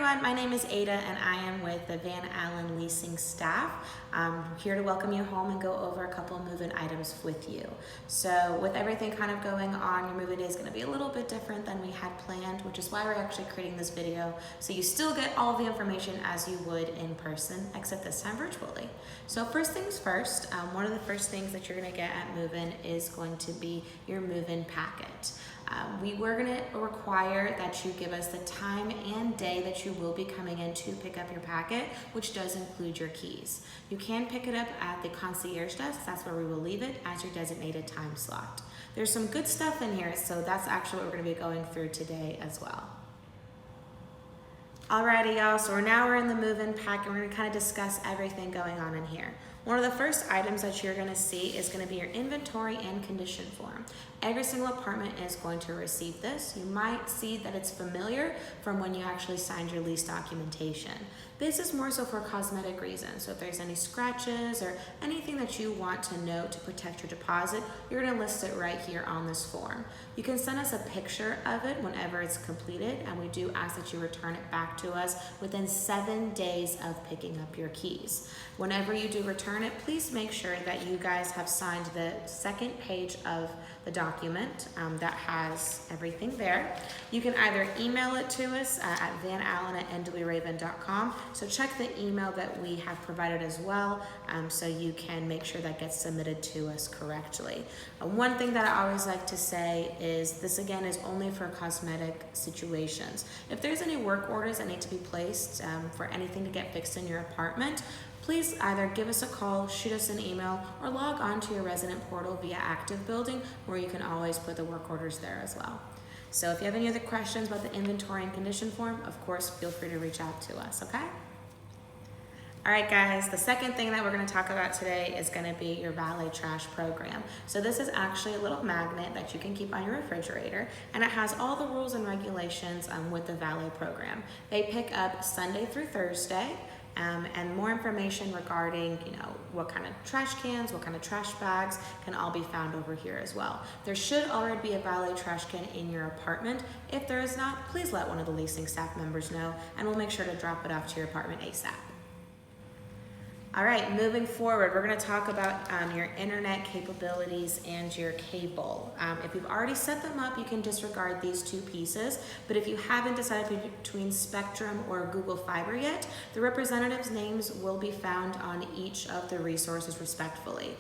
everyone, my name is Ada and I am with the Van Alen leasing staff. I'm here to welcome you home and go over a couple of move-in items with you. So with everything kind of going on, your move-in day is going to be a little bit different than we had planned, which is why we're actually creating this video, so you still get all the information as you would in person, except this time virtually. So first things first, one of the first things that you're going to get at move-in is going to be your move-in packet. We were going to require that you give us the time and day that you will be coming in to pick up your packet, which does include your keys. You can pick it up at the concierge desk. That's where we will leave it as your designated time slot. There's some good stuff in here, so that's actually what we're going to be going through today as well. Alrighty, y'all, so now we're in the move-in packet. We're going to kind of discuss everything going on in here. One of the first items that you're going to see is going to be your inventory and condition form. Every single apartment is going to receive this. You might see that it's familiar from when you actually signed your lease documentation. This is more so for cosmetic reasons. So if there's any scratches or anything that you want to note to protect your deposit, you're going to list it right here on this form. You can send us a picture of it whenever it's completed, and we do ask that you return it back to us within 7 days of picking up your keys. Whenever you do return it, please make sure that you guys have signed the second page of the document that has everything there. You can either email it to us at vanallen@nwraven.com. So check the email that we have provided as well, so you can make sure that gets submitted to us correctly. One thing that I always like to say is this again is only for cosmetic situations. If there's any work orders that need to be placed for anything to get fixed in your apartment, please either give us a call, shoot us an email, or log on to your resident portal via Active Building, where you can always put the work orders there as well. So if you have any other questions about the inventory and condition form, of course, feel free to reach out to us, okay? All right, guys, the second thing that we're going to talk about today is going to be your valet trash program. So this is actually a little magnet that you can keep on your refrigerator, and it has all the rules and regulations with the valet program. They pick up Sunday through Thursday. And more information regarding, what kind of trash cans, what kind of trash bags can all be found over here as well. There should already be a valet trash can in your apartment. If there is not, please let one of the leasing staff members know, and we'll make sure to drop it off to your apartment ASAP. All right, moving forward, we're going to talk about your internet capabilities and your cable. If you've already set them up, you can disregard these two pieces, but if you haven't decided between Spectrum or Google Fiber yet, the representatives' names will be found on each of the resources respectfully.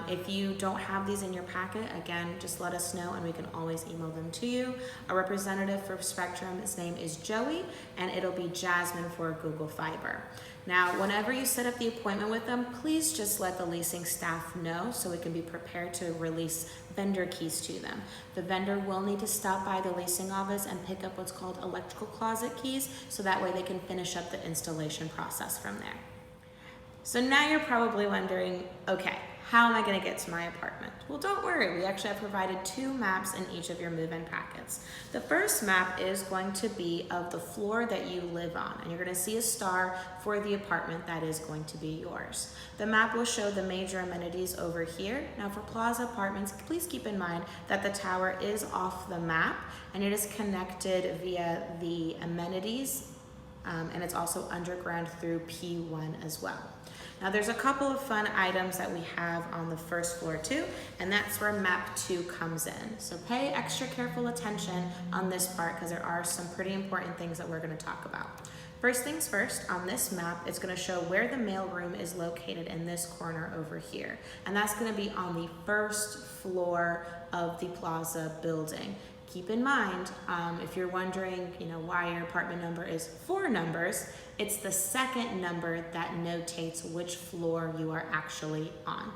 If you don't have these in your packet, again, just let us know and we can always email them to you. A representative for Spectrum, his name is Joey, and it'll be Jasmine for Google Fiber. Now, whenever you set up the appointment with them, please just let the leasing staff know so we can be prepared to release vendor keys to them. The vendor will need to stop by the leasing office and pick up what's called electrical closet keys, so that way they can finish up the installation process from there. So now you're probably wondering, okay, how am I going to get to my apartment? Well, don't worry. We actually have provided 2 maps in each of your move-in packets. The first map is going to be of the floor that you live on, and you're going to see a star for the apartment that is going to be yours. The map will show the major amenities over here. Now, for Plaza Apartments, please keep in mind that the tower is off the map, and it is connected via the amenities, and it's also underground through P1 as well. Now there's a couple of fun items that we have on the first floor too, and that's where map 2 comes in. So pay extra careful attention on this part because there are some pretty important things that we're going to talk about. First things first, on this map, it's going to show where the mailroom is located in this corner over here. And that's going to be on the first floor of the Plaza building. Keep in mind, if you're wondering, why your apartment number is 4 numbers, it's the second number that notates which floor you are actually on.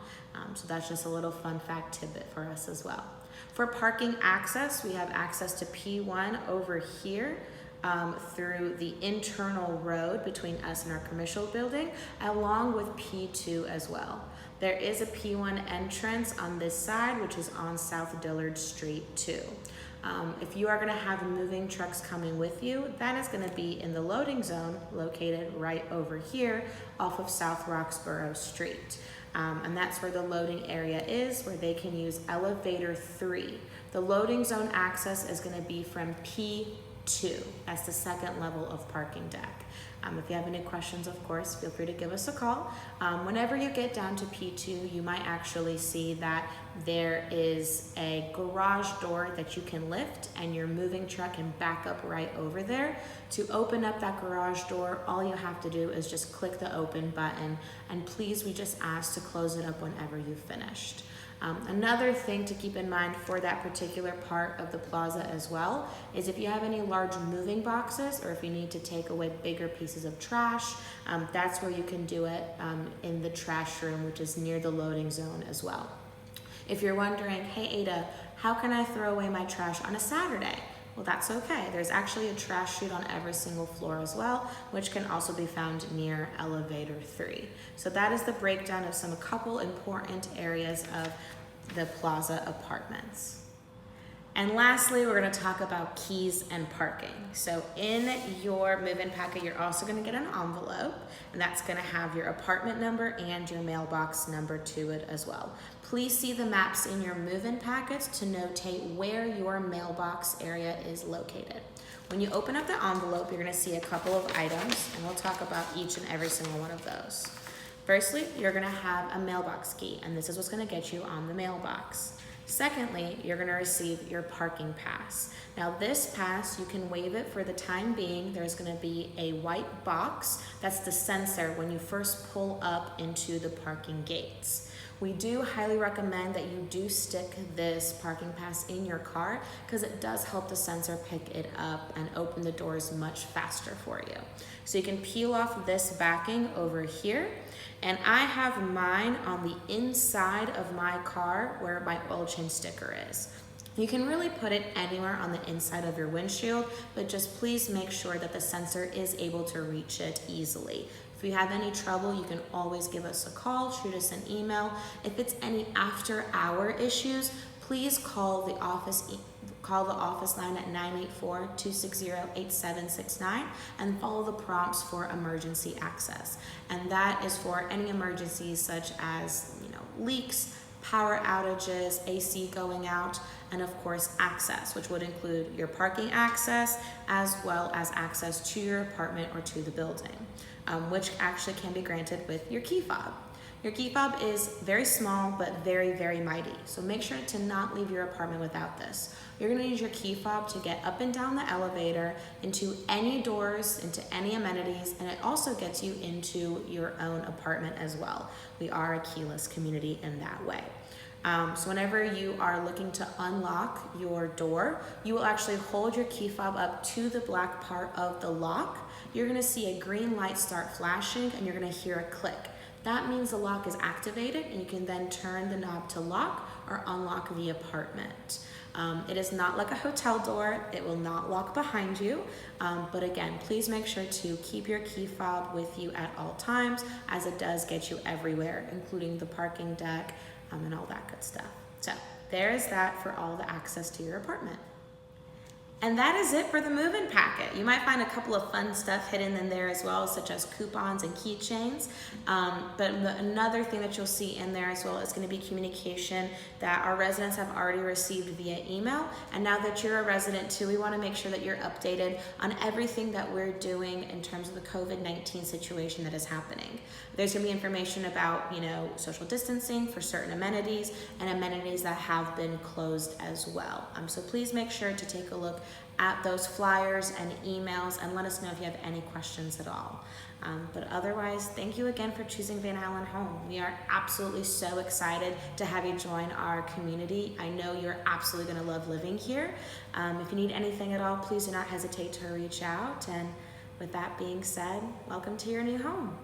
So that's just a little fun fact tidbit for us as well. For parking access, we have access to P1 over here through the internal road between us and our commercial building, along with P2 as well. There is a P1 entrance on this side, which is on South Dillard Street too. If you are going to have moving trucks coming with you, that is going to be in the loading zone located right over here off of South Roxborough Street. And that's where the loading area is, where they can use elevator 3. The loading zone access is going to be from P2 2. That's the second level of parking deck. If you have any questions, of course, feel free to give us a call. Whenever you get down to P2, you might actually see that there is a garage door that you can lift, and your moving truck can back up right over there. To open up that garage door, all you have to do is just click the open button, and please, we just ask to close it up whenever you've finished. Another thing to keep in mind for that particular part of the plaza as well is if you have any large moving boxes, or if you need to take away bigger pieces of trash, that's where you can do it in the trash room, which is near the loading zone as well. If you're wondering, hey Ada, how can I throw away my trash on a Saturday? Well, that's okay. There's actually a trash chute on every single floor as well, which can also be found near elevator 3. So that is the breakdown of a couple important areas of the plaza apartments. And lastly, we're going to talk about keys and parking. So in your move-in packet, you're also going to get an envelope, and that's going to have your apartment number and your mailbox number to it as well. Please see the maps in your move-in packets to notate where your mailbox area is located. When you open up the envelope, you're going to see a couple of items, and we'll talk about each and every single one of those. Firstly, you're going to have a mailbox key, and this is what's going to get you on the mailbox. Secondly, you're going to receive your parking pass. Now this pass, you can waive it for the time being. There's going to be a white box. That's the sensor when you first pull up into the parking gates. We do highly recommend that you do stick this parking pass in your car because it does help the sensor pick it up and open the doors much faster for you. So you can peel off this backing over here, and I have mine on the inside of my car where my oil change sticker is. You can really put it anywhere on the inside of your windshield, but just please make sure that the sensor is able to reach it easily. If you have any trouble, you can always give us a call, shoot us an email. If it's any after-hour issues, please call the office line at 984-260-8769 and follow the prompts for emergency access. And that is for any emergencies such as leaks, power outages, AC going out, and of course access, which would include your parking access as well as access to your apartment or to the building, which actually can be granted with your key fob. Your key fob is very small but very, very mighty, so make sure to not leave your apartment without this. You're going to use your key fob to get up and down the elevator, into any doors, into any amenities, and it also gets you into your own apartment as well. We are a keyless community in that way. So whenever you are looking to unlock your door, you will actually hold your key fob up to the black part of the lock. You're going to see a green light start flashing, and you're going to hear a click. That means the lock is activated, and you can then turn the knob to lock or unlock the apartment. It is not like a hotel door. It will not lock behind you. But again, please make sure to keep your key fob with you at all times, as it does get you everywhere, including the parking deck and all that good stuff. So there is that for all the access to your apartment. And that is it for the move-in packet. You might find a couple of fun stuff hidden in there as well, such as coupons and keychains. But another thing that you'll see in there as well is going to be communication that our residents have already received via email. And now that you're a resident too, we want to make sure that you're updated on everything that we're doing in terms of the COVID-19 situation that is happening. There's going to be information about, social distancing for certain amenities and amenities that have been closed as well. So please make sure to take a look at those flyers and emails and let us know if you have any questions at all. But otherwise, thank you again for choosing Van Alen Home. We are absolutely so excited to have you join our community. I know you're absolutely going to love living here. If you need anything at all, please do not hesitate to reach out. And with that being said, welcome to your new home.